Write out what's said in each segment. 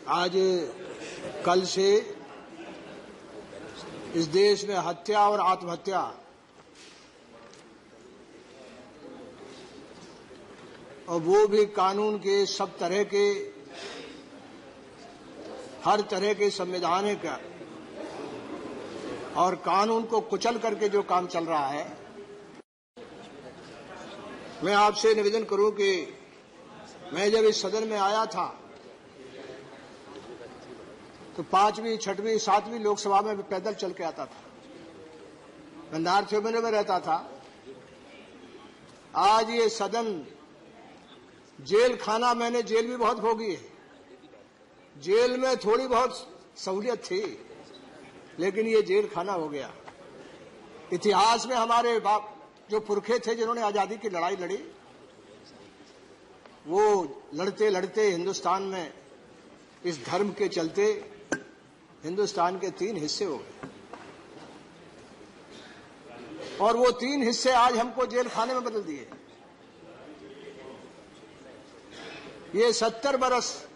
आज कल से इस देश में हत्या और आत्महत्या और वो भी कानून के सब तरह के हर तरह के संवैधानिक और कानून को कुचल करके जो काम चल रहा है, मैं आपसे निवेदन करूं कि मैं जब इस सदन में आया था तो 5वीं, 6वीं, 7वीं लोकसभा में पैदल चल के आता था। मैं नॉर्थ ह्यूमन में रहता था। आज ये सदन जेल खाना, मैंने जेल भी बहुत भोगी है। जेल में थोड़ी बहुत सहूलियत थी, लेकिन ये जेल खाना हो गया। इतिहास में हमारे बाप जो पुरखे थे जिन्होंने आजादी की लड़ाई लड़ी, वो लड़ते लड़ते हिंदुस्तान में इस धर्म के चलते हिंदुस्तान के 3 हिस्से हो गए और वो 3 हिस्से आज हमको जेल खाने में बदल दिए। ये 70 बरस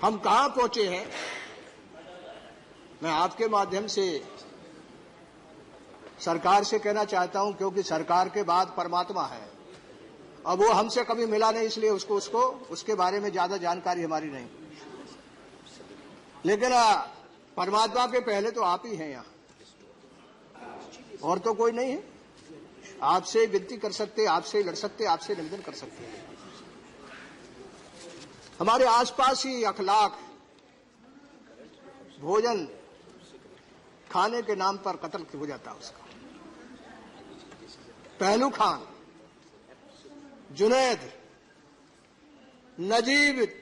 हम कहां पहुंचे हैं। मैं आपके माध्यम से सरकार से कहना चाहता हूं, क्योंकि सरकार के बाद परमात्मा है। अब वो हमसे कभी मिला नहीं, इसलिए उसके बारे में ज्यादा जानकारी हमारी नहीं। लेकिन परमात्मा के पहले तो आप ही हैं यहां, और तो कोई नहीं है। आपसे विनती कर सकते, आपसे लड़ सकते, आपसे निवेदन कर सकते हैं। हमारे आसपास ही अखलाक, भोजन खाने के नाम पर कत्ल हो जाता है उसका। पहलू खान, जुनैद, नजीब,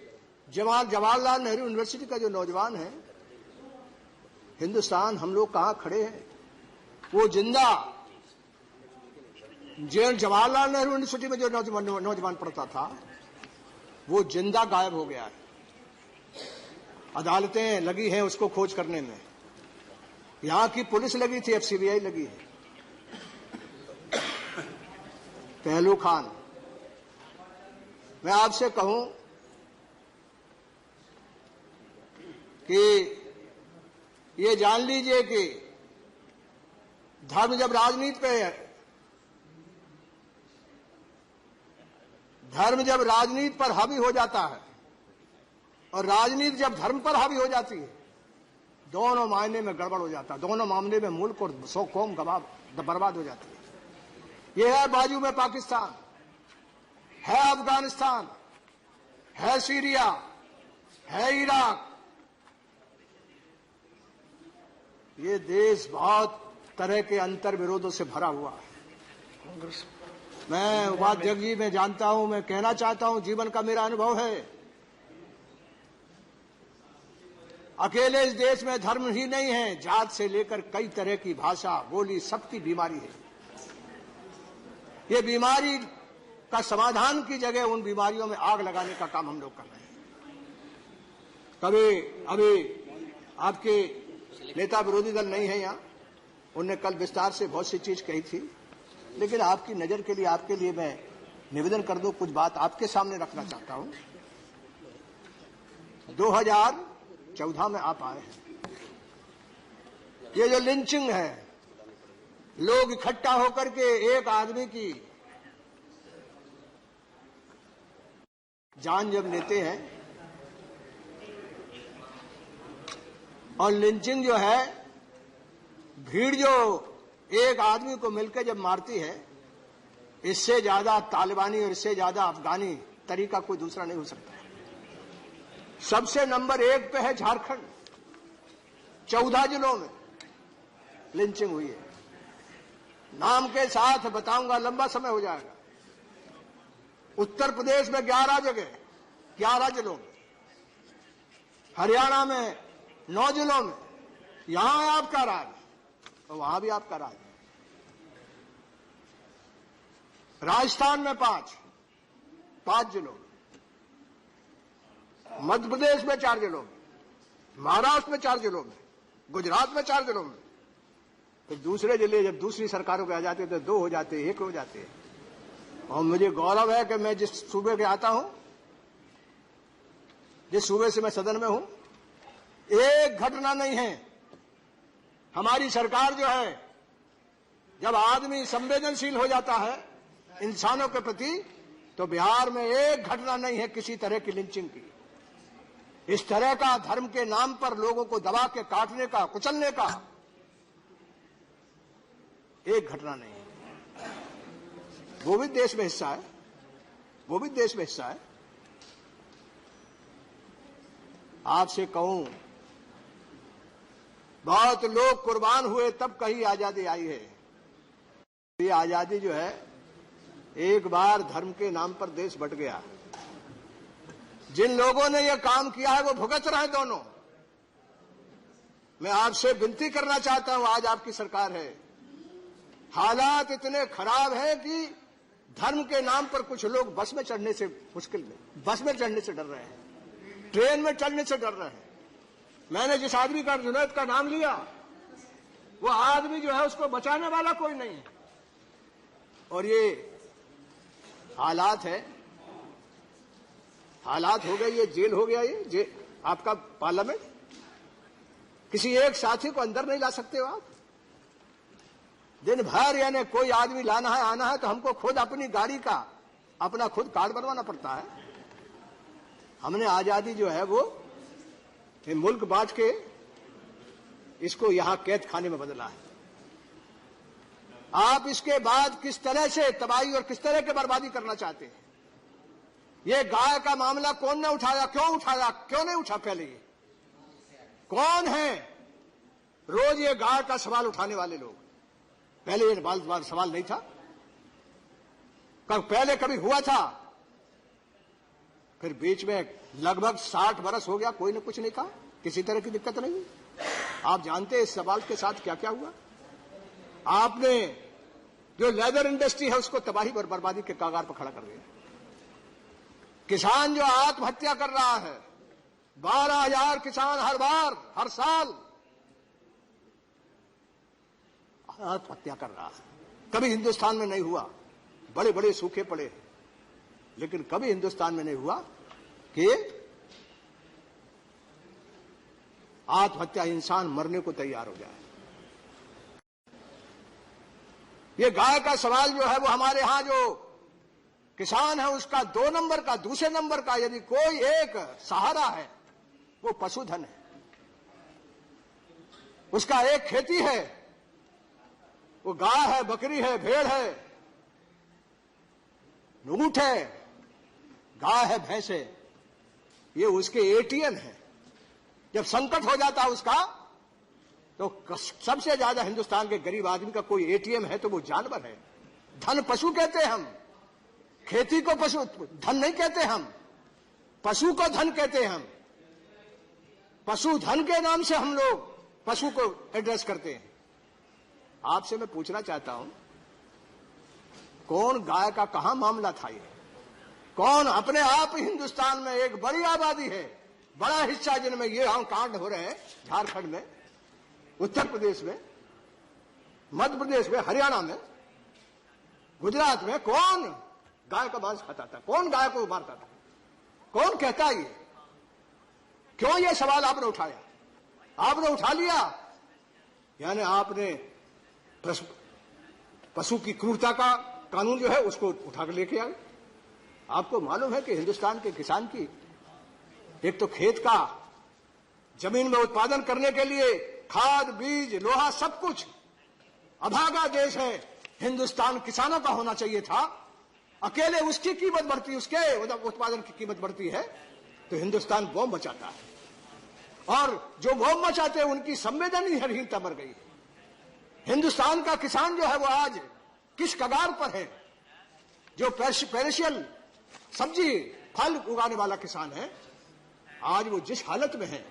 जवाहरलाल नेहरू यूनिवर्सिटी का जो नौजवान है, हिंदुस्तान हम लोग कहां खड़े हैं। वो जिंदा जवाहरलाल नेहरू यूनिवर्सिटी में जो नौजवान पढ़ता था, वो जिंदा गायब हो गया है। अदालतें लगी हैं उसको खोज करने में। यहां की पुलिस लगी थी, अब सीबीआई लगी है। पहलू खान, मैं आपसे कहूं कि ये जान लीजिए कि धर्म जब राजनीति पे है, धर्म जब राजनीति पर हावी हो जाता है और राजनीति जब धर्म पर हावी हो जाती है, दोनों मायने में गड़बड़ हो जाता है। दोनों मामले में मुल्क और 100 कौम बर्बाद हो जाती है। यह है बाजू में पाकिस्तान, है अफगानिस्तान, है सीरिया, है इराक। ये देश बहुत तरह के अंतर विरोधों से भरा हुआ है। मैं उपाध्यक्ष जी, मैं जानता हूं, मैं कहना चाहता हूं, जीवन का मेरा अनुभव है। अकेले इस देश में धर्म ही नहीं है, जात से लेकर कई तरह की भाषा, बोली, सबकी बीमारी है। ये बीमारी का समाधान की जगह उन बीमारियों में आग लगाने का काम हम लोग कर रहे हैं। अभी आपके नेता विरोधी दल नहीं है यहां, उनने कल विस्तार से बहुत सी चीज कही थी, लेकिन आपकी नजर के लिए, आपके लिए मैं निवेदन कर दूं, कुछ बात आपके सामने रखना चाहता हूं। 2014 में आप आए हैं। ये जो लिंचिंग है, लोग इकट्ठा होकर के एक आदमी की जान जब लेते हैं, और लिंचिंग जो है, भीड़ जो एक आदमी को मिलकर जब मारती है, इससे ज्यादा तालिबानी और इससे ज्यादा अफगानी तरीका कोई दूसरा नहीं हो सकता। सबसे नंबर 1 पे है झारखंड। 14 जिलों में लिंचिंग हुई है। नाम के साथ बताऊंगा, लंबा समय हो जाएगा। उत्तर प्रदेश में 11 जगह, 11 जिलों में, हरियाणा में 9 जिलों में, यहां है आपका राज और वहां भी आपका राज। राजस्थान में 5 जिलों में, मध्य प्रदेश में 4 जिलों में, महाराष्ट्र में 4 जिलों में, गुजरात में 4 जिलों में। तो दूसरे जिले जब दूसरी सरकारों पे आ जाते तो 2 हो जाते, 1 हो जाते। और मुझे गौरव है कि मैं जिस सूबे के आता हूं, जिस सूबे से मैं सदन में हूं, एक घटना नहीं है। हमारी सरकार जो है, जब आदमी संवेदनशील हो जाता है इंसानों के प्रति, तो बिहार में एक घटना नहीं है किसी तरह की लिंचिंग की। इस तरह का धर्म के नाम पर लोगों को दबा के काटने का, कुचलने का एक घटना नहीं है। वो भी देश में हिस्सा है, वो भी देश में हिस्सा है। आपसे कहूं, बहुत लोग कुर्बान हुए तब कहीं आजादी आई है। ये आजादी जो है, एक बार धर्म के नाम पर देश बंट गया। जिन लोगों ने यह काम किया है वो भुगत रहे दोनों। मैं आपसे विनती करना चाहता हूं, आज आपकी सरकार है, हालात इतने खराब हैं कि धर्म के नाम पर कुछ लोग बस में चढ़ने से मुश्किल में, बस में चढ़ने से डर रहे हैं, ट्रेन में चढ़ने से डर रहे हैं। मैंने जिस आदमी का, जुनैद का नाम लिया, वो आदमी जो है उसको बचाने वाला कोई नहीं है। और ये हालात है, हालात हो गए, ये जेल हो गया, ये आपका पार्लियामेंट। किसी एक साथी को अंदर नहीं ला सकते हो आप। दिन भर यानी कोई आदमी लाना है, आना है, तो हमको खुद अपनी गाड़ी का अपना खुद कार्ड बनवाना पड़ता है। हमने आजादी जो है वो ये मुल्क बांट के इसको यहां कैद खाने में बदला है। आप इसके बाद किस तरह से तबाही और किस तरह की बर्बादी करना चाहते हैं? ये गाय का मामला कौन ने उठाया, क्यों उठाया, क्यों नहीं उठा? पहले ये कौन है रोज ये गाय का सवाल उठाने वाले लोग? पहले ये सवाल नहीं था, पहले कभी हुआ था? फिर बीच में लगभग 60 बरस हो गया, कोई ने कुछ नहीं कहा, किसी तरह की दिक्कत नहीं हुई। आप जानते हैं इस सवाल के साथ क्या क्या हुआ? आपने जो लेदर इंडस्ट्री है उसको तबाही और बर्बादी के कागार पर खड़ा कर दिया। किसान जो आत्महत्या कर रहा है, 12,000 किसान हर बार, हर साल आत्महत्या कर रहा है। कभी हिंदुस्तान में नहीं हुआ, बड़े बड़े सूखे पड़े, लेकिन कभी हिंदुस्तान में नहीं हुआ कि आत्महत्या, इंसान मरने को तैयार हो जाए। ये गाय का सवाल जो है वो हमारे यहां जो किसान है उसका 2 नंबर का, दूसरे नंबर का यदि कोई एक सहारा है वो पशुधन है। उसका एक खेती है, वो गाय है, बकरी है, भेड़ है, ऊंट है, गाय है, भैंस है, ये उसके एटीएम है। जब संकट हो जाता है उसका, तो सबसे ज्यादा हिंदुस्तान के गरीब आदमी का कोई एटीएम है तो वो जानवर है। धन पशु कहते हैं हम, खेती को पशु धन नहीं कहते हम, पशु को धन कहते हैं हम। पशु धन के नाम से हम लोग पशु को एड्रेस करते हैं। आपसे मैं पूछना चाहता हूं, कौन गाय का कहां मामला था? ये कौन? अपने आप हिंदुस्तान में एक बड़ी आबादी है, बड़ा हिस्सा जिनमें ये हम कांड हो रहे हैं, झारखंड में, उत्तर प्रदेश में, मध्य प्रदेश में, हरियाणा में, गुजरात में, कौन गाय का मांस खाता था? कौन गाय को मारता था? कौन कहता ये? क्यों ये सवाल आपने उठाया? आपने उठा लिया, यानी आपने पशु की क्रूरता का कानून जो है उसको उठा कर लेके आए। आपको मालूम है कि हिंदुस्तान के किसान की एक तो खेत का, जमीन में उत्पादन करने के लिए खाद, बीज, लोहा, सब कुछ अभागा देश है। हिंदुस्तान किसानों का होना चाहिए था। अकेले उसकी कीमत बढ़ती, उसके उत्पादन की कीमत बढ़ती है तो हिंदुस्तान बॉम्ब मचाता है, और जो बॉम्ब मचाते हैं उनकी संवेदनहीनता मर गई है। हिंदुस्तान का किसान जो है वो आज किस कगार पर है? जो पेरिशियल सब्जी, फल उगाने वाला किसान है, आज वो जिस हालत में है,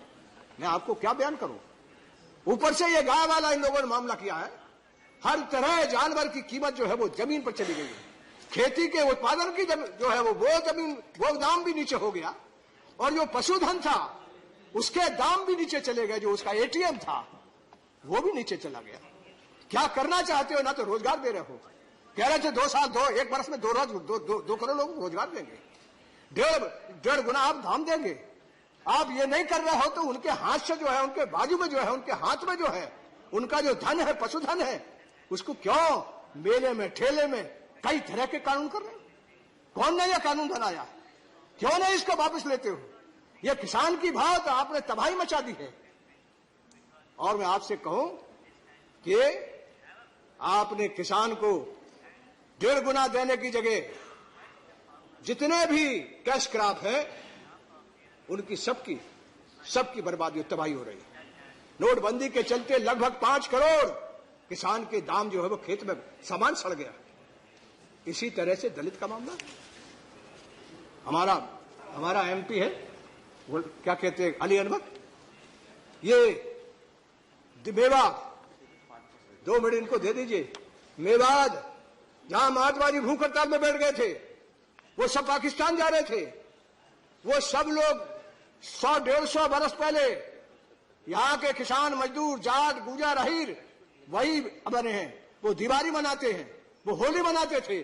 मैं आपको क्या बयान करूं। ऊपर से ये गाय वाला इन लोगों ने मामला किया है। हर तरह जानवर की कीमत जो है वो जमीन पर चली गई है। खेती के उत्पादन की जो है वो जमीन, वो दाम भी नीचे हो गया, और जो पशुधन था उसके दाम भी नीचे चले गए। जो उसका एटीएम था वो भी नीचे चला गया। क्या करना चाहते हो? ना तो रोजगार दे रहे हो, कह रहे थे 1 वर्ष में 2 करोड़ लोगों को रोजगार देंगे, 1.5 गुना आप दाम देंगे, आप ये नहीं कर रहे हो तो उनके हाथ से जो है, उनके बाजू में जो है, उनके हाथ में जो है, उनका जो धन है, पशुधन है, उसको क्यों मेले में ठेले में कई तरह के कानून कर रहे हो? कौन ने यह कानून बनाया? क्यों नहीं इसको वापस लेते हो? यह किसान की बहुत आपने तबाही मचा दी है। और मैं आपसे कहूं कि आपने किसान को 1.5 गुना देने की जगह जितने भी कैश क्रॉप है उनकी सबकी बर्बादी और तबाही हो रही है। नोटबंदी के चलते लगभग 5 करोड़ किसान के दाम जो है वो खेत में सामान सड़ गया। इसी तरह से दलित का मामला, हमारा एमपी है, वो क्या कहते हैं, अली अनवर, ये मेवात, 2 मिनट इनको दे दीजिए। मेवात जहां महात्मा जी भूख हड़ताल में बैठ गए थे, वो सब पाकिस्तान जा रहे थे। वो सब लोग 100-150 बरस पहले यहां के किसान मजदूर, जाट, गुजर, अहीर वही बने हैं। वो दिवाली मनाते हैं, वो होली मनाते थे,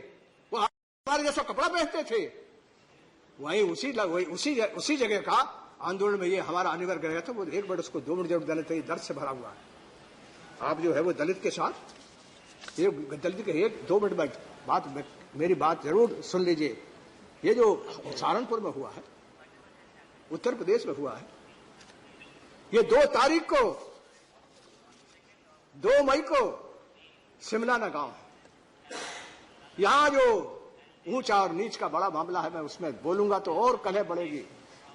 वो हमारे जैसा कपड़ा पहनते थे। वही उसी जगह का आंदोलन में ये हमारा अनिवार्य गया था। वो 1 मिनट उसको 2 मिनट जरूर दलित दर्द से भरा हुआ है। आप जो है वो दलित के साथ दलित के 1-2 मिनट में मेरी बात जरूर सुन लीजिए। ये जो सहारनपुर में हुआ है, उत्तर प्रदेश में हुआ है, ये 2 तारीख को, 2 मई को सिमलाना गांव है। यहां जो ऊंचा और नीच का बड़ा मामला है, मैं उसमें बोलूंगा तो और कलह बढ़ेगी।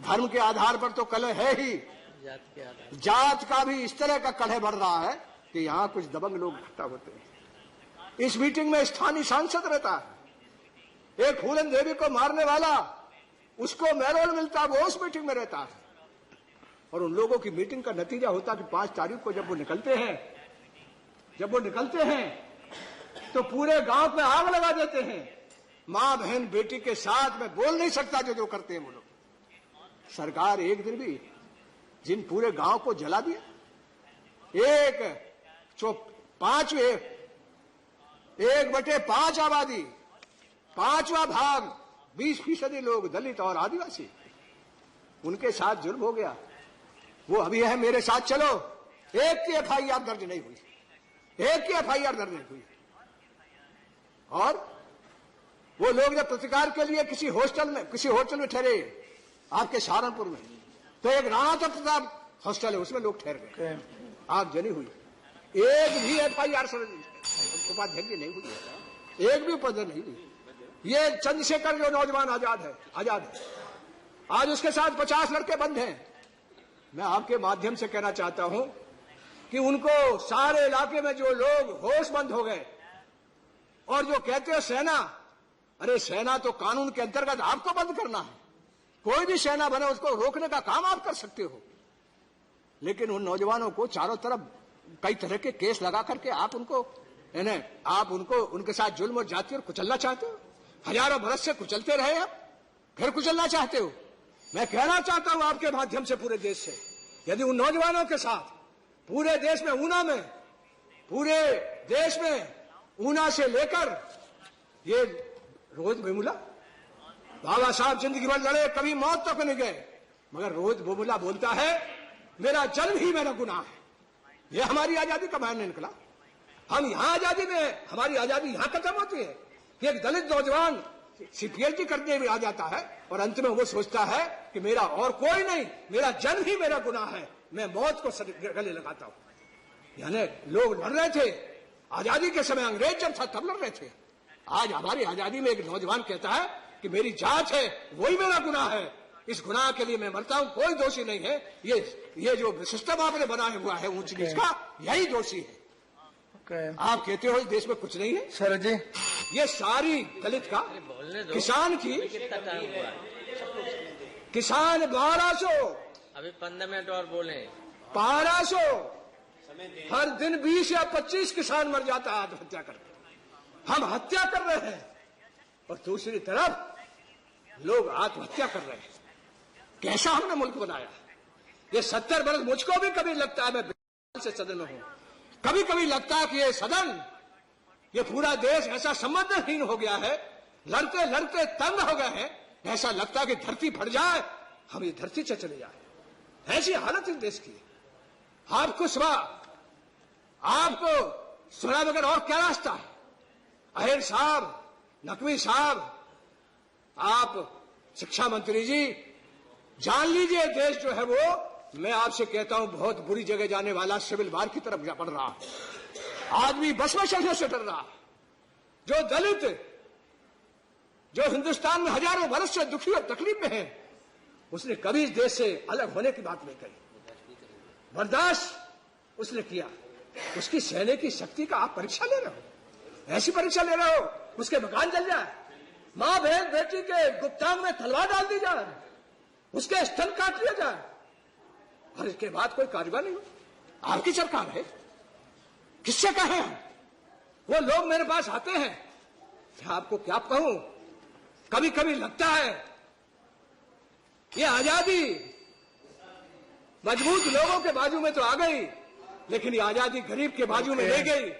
धर्म के आधार पर तो कलह है ही, जात का भी इस तरह का कलह बढ़ रहा है कि यहां कुछ दबंग लोग इकट्ठा होते हैं। इस मीटिंग में स्थानीय सांसद रहता है, एक फूलन देवी को मारने वाला, उसको मैरोल मिलता, वो उस मीटिंग में रहता है। और उन लोगों की मीटिंग का नतीजा होता कि 5 तारीख को जब वो निकलते हैं तो पूरे गांव पे आग लगा देते हैं। मां बहन बेटी के साथ में बोल नहीं सकता जो करते हैं वो लोग। सरकार एक दिन भी जिन पूरे गांव को जला दिया, 1/5 आबादी, 5वां भाग 20% लोग दलित और आदिवासी, उनके साथ जुल्म हो गया। वो अभी है मेरे साथ चलो, एक की FIR दर्ज नहीं हुई, और वो लोग जब प्रतिकार के लिए किसी होटल में ठहरे आपके सहारनपुर में, तो एक राणा प्रताप हॉस्टल है, उसमें लोग ठहर गए, आग जली हुई। एक भी FIR उपाध्यक्ष की नहीं हुई, एक भी उपद्रव नहीं हुई। ये चंद्रशेखर जो नौजवान आजाद है, आज उसके साथ 50 लड़के बंद हैं। मैं आपके माध्यम से कहना चाहता हूं कि उनको सारे इलाके में जो लोग होशमंद हो गए और जो कहते हो सेना, अरे सेना तो कानून के अंतर्गत आपको बंद करना है। कोई भी सेना बने उसको रोकने का काम आप कर सकते हो, लेकिन उन नौजवानों को चारों तरफ कई तरह के केस लगा करके आप उनको उनके साथ जुल्म और जाति और कुचलना चाहते हो। हजारों बरस से कुचलते रहे, आप फिर कुचलना चाहते हो। मैं कहना चाहता हूं आपके माध्यम से पूरे देश से, यदि उन नौजवानों के साथ पूरे देश में ऊना से लेकर ये रोहित वेमुला, बाबा साहब जिंदगी भर लड़े, कभी मौत तक नहीं गए, मगर रोहित वेमुला बोलता है मेरा जन्म ही मेरा गुनाह है। ये हमारी आजादी का मायने निकला। हम यहां आजादी में, हमारी आजादी यहां खत्म होती है कि एक दलित नौजवान PhD करने भी आ जाता है और अंत में वो सोचता है कि मेरा और कोई नहीं, मेरा जन्म ही मेरा गुनाह है, मैं मौत को गले लगाता हूं। यानी लोग लड़ रहे थे आजादी के समय, अंग्रेज जब था तब लड़ रहे थे। आज हमारी आजादी में एक नौजवान कहता है कि मेरी जात है वही मेरा गुनाह है, इस गुनाह के लिए मैं मरता हूं, कोई दोषी नहीं है। ये जो सिस्टम आपने बनाया हुआ है ऊंच नीच का, यही दोषी है। आप कहते हो इस देश में कुछ नहीं है सर जी, ये सारी दलित का किसान 1200, अभी 15 मिनट और बोले, 1200 हर दिन 20 या 25 किसान मर जाता है आत्महत्या करके। हम हत्या कर रहे हैं और दूसरी तरफ लोग आत्महत्या कर रहे हैं। कैसा हमने मुल्क बनाया? ये 70 वर्ष, मुझको भी कभी लगता है, मैं से सदन में हूं, कभी कभी लगता है कि ये सदन, ये पूरा देश ऐसा संबंधहीन हो गया है, लड़ते लड़ते तंग हो गए हैं। ऐसा लगता है कि धरती फट जाए, हम ये धरती से चले जाए। ऐसी हालत इस देश की। आपको सुना बगैर और क्या रास्ता है? अहिर साहब, नकवी साहब, आप शिक्षा मंत्री जी, जान लीजिए देश जो है वो, मैं आपसे कहता हूं, बहुत बुरी जगह जाने वाला, सिविल वार की तरफ जा पड़ रहा है। आदमी बस में चलने से डर रहा है। जो दलित, जो हिंदुस्तान में हजारों वर्ष से दुखी और तकलीफ में है, उसने कभी इस देश से अलग होने की बात नहीं कही। बर्दाश्त उसने किया। उसकी सहने की शक्ति का आप परीक्षा ले रहे हो, ऐसी परीक्षा ले रहे हो उसके मकान जल जाए, मां बहन बेटी के गुप्तांग में तलवार डाल दी जाए, उसके स्तन काट लिया जाए, और इसके बाद कोई कार्रवाई नहीं हो। आपकी सरकार है, किससे कहें हम? वो लोग मेरे पास आते हैं, आपको क्या कहूं, कभी कभी लगता है ये आजादी मजबूत लोगों के बाजू में तो आ गई, लेकिन ये आजादी गरीब के बाजू में नहीं गई,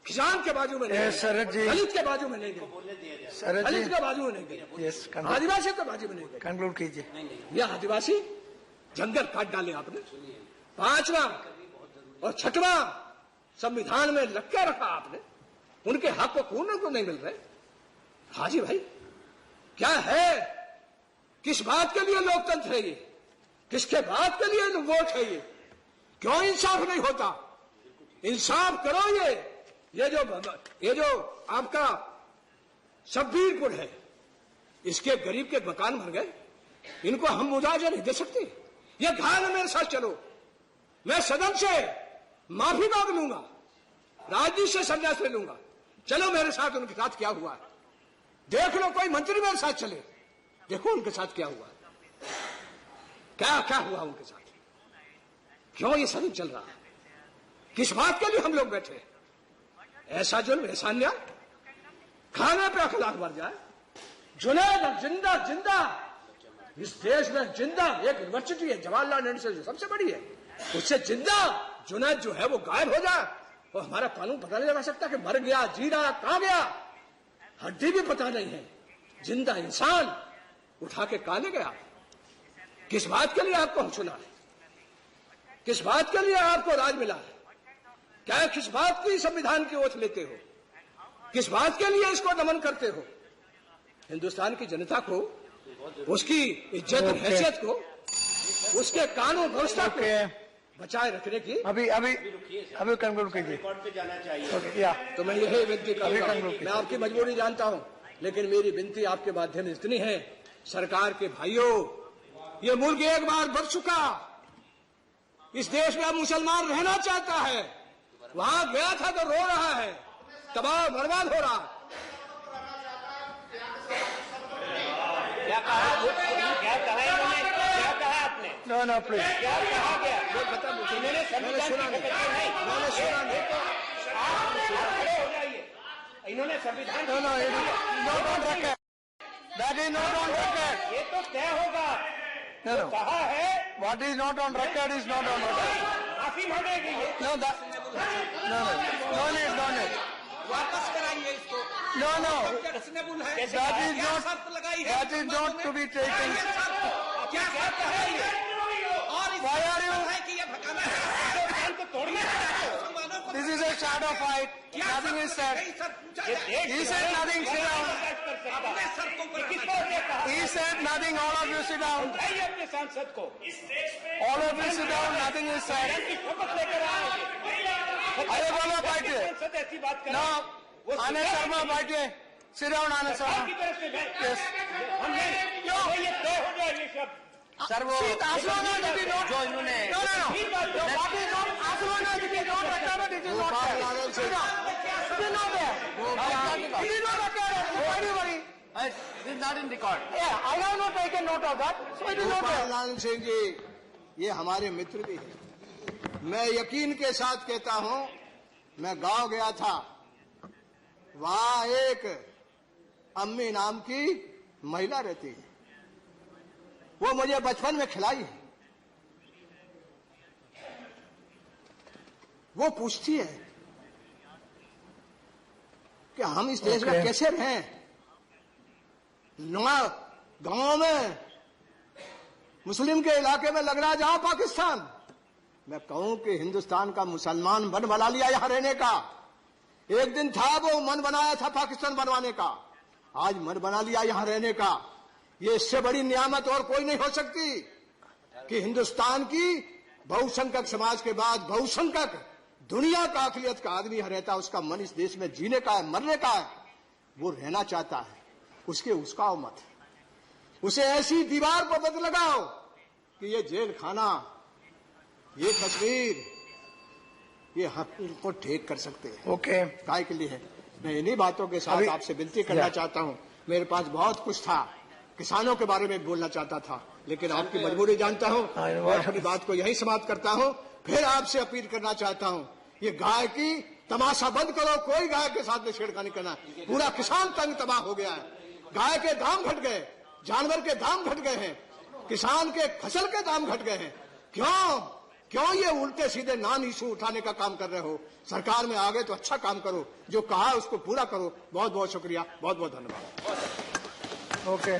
किसान के बाजू में नहीं गई, दलित के बाजू में नहीं गई, दलित के बाजू में नहीं गई, आदिवासी के बाजू में नहीं गई। कंक्लूड कीजिए। ये आदिवासी जंगल काट डाले आपने, 5वां और 6वां संविधान में लग के रखा आपने, उनके हक को पूर्ण को नहीं मिल रहे। हाजी भाई, क्या है? किस बात के लिए लोकतंत्र है ये? किसके बात के लिए वोट है ये? क्यों इंसाफ नहीं होता? इंसाफ करो। ये जो आपका शब्बीरपुर है, इसके गरीब के मकान भर गए, इनको हम मुआवजा नहीं दे सकते। ये घायल मेरे साथ चलो, मैं सदन से माफी मांग लूंगा, राजनीति से संन्यास ले लूंगा, चलो मेरे साथ उनके साथ क्या हुआ है देख लो। कोई मंत्री मेरे साथ चले, देखो उनके साथ क्या हुआ, क्या क्या हुआ उनके साथ, क्यों ये सदन चल रहा है, किस बात के लिए हम लोग बैठे? ऐसा जुल्म, ऐसा अन्याय, खाने पे अखलाक मर जाए। जुनैद जिंदा जिंदा इस देश में जिंदा एक यूनिवर्सिटी है जवाहरलाल नेहरू से जो सबसे बड़ी है, उससे जिंदा जुनैद जो है वो गायब हो जाए, और हमारा कानून पता नहीं लगा सकता कि मर गया, जी रहा, कहां गया, हड्डी भी पता नहीं है। जिंदा इंसान उठा के कहां ले गया? किस बात के लिए आपको चुना है? किस बात के लिए आपको राज मिला है? क्या किस बात की संविधान की ओथ लेते हो? किस बात के लिए इसको नमन करते हो? हिंदुस्तान की जनता को, उसकी इज्जत और हैसियत को, उसके कानून व्यवस्था को बचाए रखने की अभी कंक्लूड कीजिए। रिकॉर्ड पे जाना चाहिए। तो मैं यही विनती करूंगा, मैं आपकी मजबूरी जानता हूं, लेकिन मेरी विनती आपके माध्यम से इतनी है, सरकार के भाइयों, ये मुल्क एक बार बढ़ चुका, इस देश में अब मुसलमान रहना चाहता है, वहां गया था तो रो रहा है, तबाह बर्बाद हो रहा। क्या कहा आपने? नो प्लीज, क्या कहा गया? मैंने सुना नहीं। इन्होंने संविधान that is not on record. ये तो तय होगा। तो कहा है what is not on record is not on record. माफी मांगेगी ये? नो वापस कराइए इसको। No that is not to be taken. क्या कहता है ये? और है कि ये भगाना है को तोड़ना है। This is a shadow fight, nothing is said. He said nothing, sit down. He said nothing, all of you sit down. All of you sit down, nothing is said. अरे बोलो बैठे। No, आनंद शर्मा बैठे। Sit down, Anand Sharma. Yes. Sir वो जो इन्होंने गोपाल सिंह जी, ये हमारे मित्र भी हैं। मैं यकीन के साथ कहता हूं, मैं गांव गया था, वहां एक अम्मी नाम की महिला रहती है, वो मुझे बचपन में खिलाई है। वो पूछती है कि हम इस देश में कैसे रहें, गांव में मुस्लिम के इलाके में लग रहा है जाओ पाकिस्तान। मैं कहूं कि हिंदुस्तान का मुसलमान मन बना लिया यहां रहने का। एक दिन था वो मन बनाया था पाकिस्तान बनवाने का, आज मन बना लिया यहां रहने का। ये इससे बड़ी नियामत और कोई नहीं हो सकती कि हिंदुस्तान की बहुसंख्यक समाज के बाद बहुसंख्यक दुनिया का अकलियत का आदमी यहां रहता है। उसका मन इस देश में जीने का है, मरने का है, वो रहना चाहता है। उसके उसका मत, उसे ऐसी दीवार पर मत लगाओ कि ये जेल खाना, ये तस्वीर, ये हम को ठीक कर सकते हैं। ओके, काय के लिए है। मैं इन्हीं बातों के साथ आपसे विनती करना चाहता हूं। मेरे पास बहुत कुछ था, किसानों के बारे में बोलना चाहता था, लेकिन आपकी मजबूरी जानता हूं। मैं अपनी बात को यही समाप्त करता हूं। फिर आपसे अपील करना चाहता हूं, ये गाय की तमाशा बंद करो। कोई गाय के साथ में छेड़खानी करना। पूरा किसान तंग तबाह हो गया है। गाय के दाम घट गए, जानवर के दाम घट गए हैं, किसान के फसल के दाम घट गए हैं। क्यों ये उल्टे सीधे नॉन इशू उठाने का काम कर रहे हो? सरकार में आ गए तो अच्छा काम करो, जो कहा उसको पूरा करो। बहुत बहुत शुक्रिया, बहुत बहुत धन्यवाद। ओके।